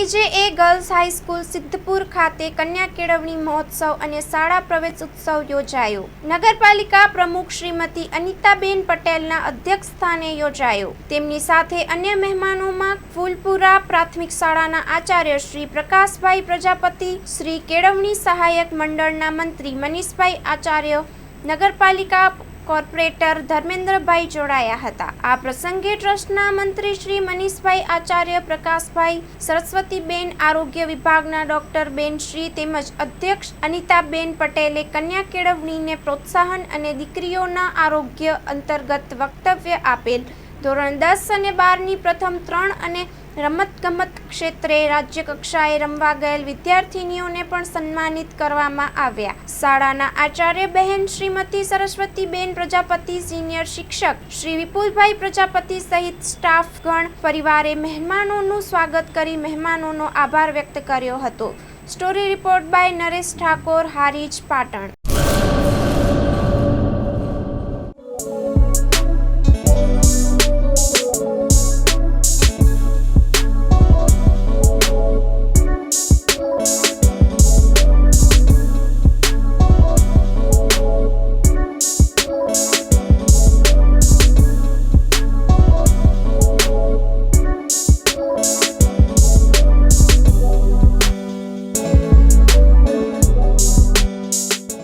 બીજે girls high school Siddhpur ખાતે કન્યા કેળવણી મહોત્સવ અને શાળા પ્રવેશ ઉત્સવ યોજાયો. નગરપાલિકા પ્રમુખ શ્રીમતી અનિતાબેન પટેલના અધ્યક્ષસ્થાને યોજાયો. તેમની સાથે અન્ય મહેમાનોમાં ફૂલપુરા પ્રાથમિક શાળાના આચાર્ય શ્રી પ્રકાશભાઈ પ્રજાપતિ, શ્રી કેળવણી સહાયક મંડળના મંત્રી મનીષભાઈ આચાર્ય, નગરપાલિકા કોર્પોરેટર ધર્મેન્દ્રભાઈ જોડાયા હતા. આ પ્રસંગે ટ્રસ્ટના મંત્રી શ્રી મનીષભાઈ આચાર્ય, પ્રકાશભાઈ, સરસ્વતીબેન, આરોગ્ય વિભાગના ડોક્ટર બેન શ્રી તેમજ અધ્યક્ષ અનિતાબેન પટેલે કન્યા કેળવણીને પ્રોત્સાહન અને દીકરીઓના આરોગ્ય અંતર્ગત વક્તવ્ય આપેલ. ધોરણ 10 અને 12ની પ્રથમ 3 અને રમતગમત ક્ષેત્રે રાજ્ય કક્ષાએ રમવા ગયેલ વિદ્યાર્થીનીઓને પણ સન્માનિત કરવામાં આવ્યા. શાળાના આચાર્ય બહેન શ્રીમતી સરસ્વતીબેન પ્રજાપતિ, સિનિયર શિક્ષક શ્રી વિપુલભાઈ પ્રજાપતિ સહિત સ્ટાફગણ પરિવારે મહેમાનોનું સ્વાગત કરી મહેમાનોનો આભાર વ્યક્ત કર્યો હતો. Story report by Naresh Thakor, Harij, Patan.